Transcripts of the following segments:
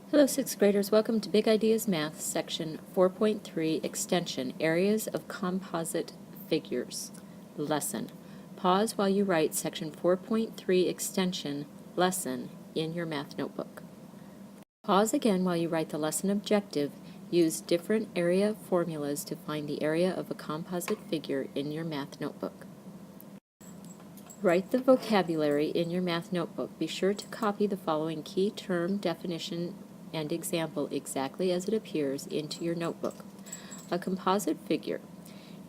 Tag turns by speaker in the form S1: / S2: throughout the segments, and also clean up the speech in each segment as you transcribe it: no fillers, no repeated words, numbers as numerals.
S1: Hello, 6th graders. Welcome to Big Ideas Math, Section 4.3, Extension, Areas of Composite Figures. Lesson. Pause while you write Section 4.3, Extension, Lesson in your math notebook. Pause again while you write the lesson objective. Use different area formulas to find the area of a composite figure in your math notebook. Write the vocabulary in your math notebook. Be sure to copy the following key term, definition, and example exactly as it appears into your notebook. A composite figure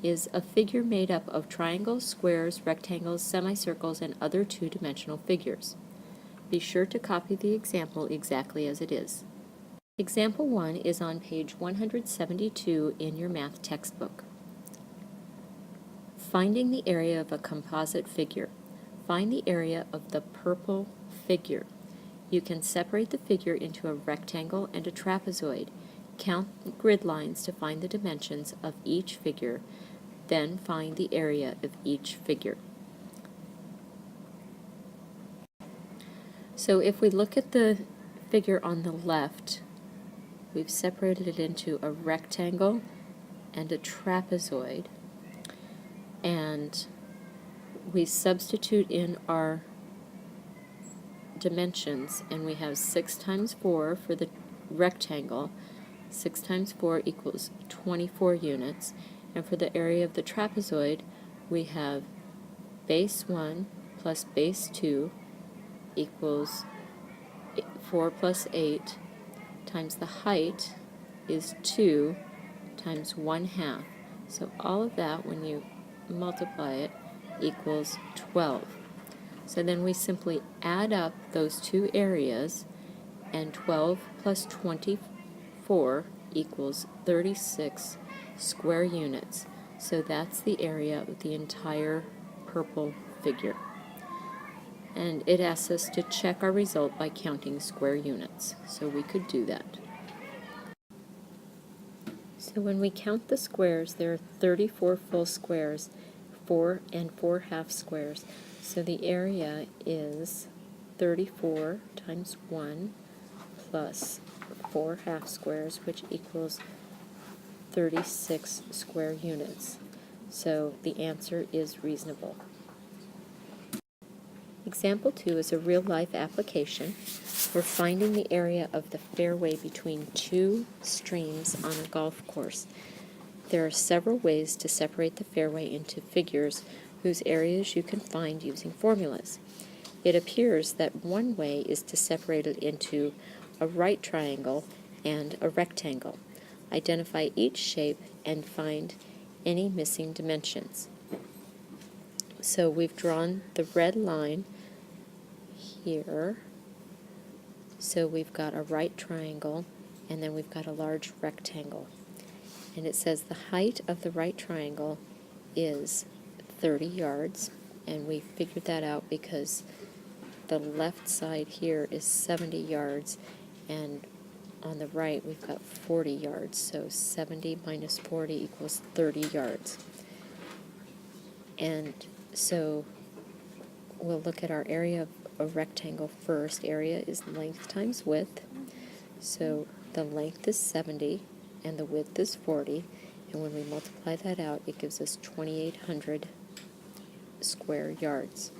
S1: is a figure made up of triangles, squares, rectangles, semicircles, and other two-dimensional figures. Be sure to copy the example exactly as it is. Example 1 is on page 172 in your math textbook. Finding the area of a composite figure. Find the area of the purple figure. You can separate the figure into a rectangle and a trapezoid. Count grid lines to find the dimensions of each figure, then find the area of each figure. So if we look at the figure on the left, we've separated it into a rectangle and a trapezoid, and we substitute in our dimensions, and we have 6 times 4 for the rectangle. 6 times 4 equals 24 units, and for the area of the trapezoid we have base 1 plus base 2 equals 4 plus 8 times the height is 2 times 1/2. So all of that, when you multiply it, equals 12. So then we simply add up those two areas, and 12 plus 24 equals 36 square units. So that's the area of the entire purple figure. And it asks us to check our result by counting square units. So we could do that. So when we count the squares, there are 34 full squares, 4 and 4 half squares. So the area is 34 times 1 plus 4 half squares, which equals 36 square units. So the answer is reasonable. Example 2 is a real-life application. We're finding the area of the fairway between two streams on a golf course. There are several ways to separate the fairway into figures whose areas you can find using formulas. It appears that one way is to separate it into a right triangle and a rectangle. Identify each shape and find any missing dimensions. So we've drawn the red line here. So we've got a right triangle, and then we've got a large rectangle. And it says the height of the right triangle is 30 yards, and we figured that out because the left side here is 70 yards, and on the right we've got 40 yards, so 70 minus 40 equals 30 yards. And so we'll look at our area of a rectangle first. Area is length times width, so the length is 70 and the width is 40, and when we multiply that out it gives us 2,800 square yards.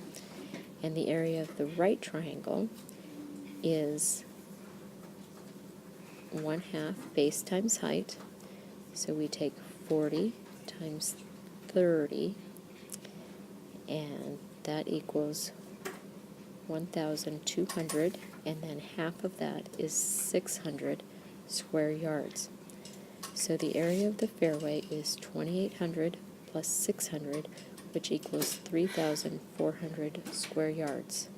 S1: And the area of the right triangle is 1/2 base times height, so we take 40 times 30, and that equals 1,200, and then half of that is 600 square yards. So the area of the fairway is 2,800 plus 600, which equals 3,400 square yards.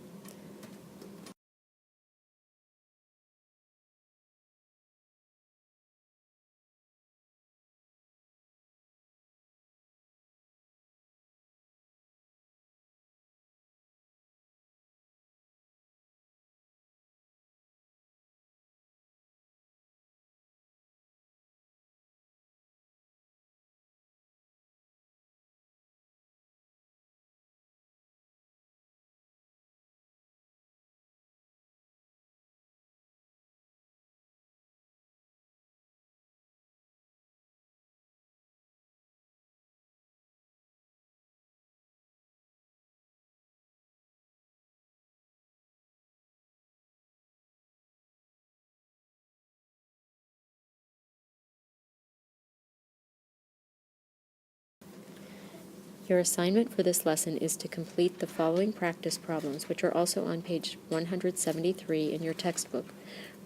S1: Your assignment for this lesson is to complete the following practice problems, which are also on page 173 in your textbook.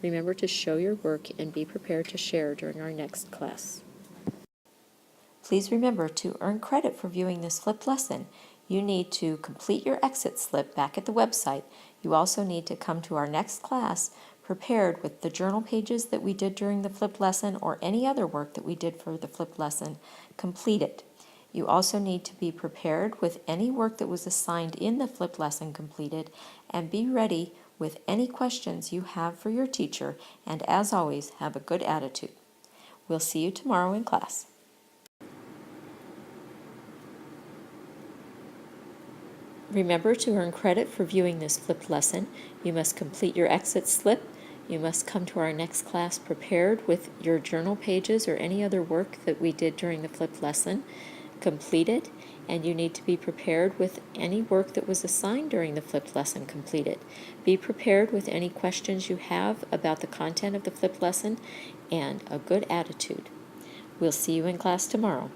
S1: Remember to show your work and be prepared to share during our next class. Please remember to earn credit for viewing this flipped lesson. You need to complete your exit slip back at the website. You also need to come to our next class prepared with the journal pages that we did during the flipped lesson or any other work that we did for the flipped lesson completed. You also need to be prepared with any work that was assigned in the flipped lesson completed, and be ready with any questions you have for your teacher, and as always, have a good attitude. We'll see you tomorrow in class. Remember to earn credit for viewing this flipped lesson. You must complete your exit slip. You must come to our next class prepared with your journal pages or any other work that we did during the flipped lesson completed, and you need to be prepared with any work that was assigned during the flipped lesson completed. Be prepared with any questions you have about the content of the flipped lesson and a good attitude. We'll see you in class tomorrow.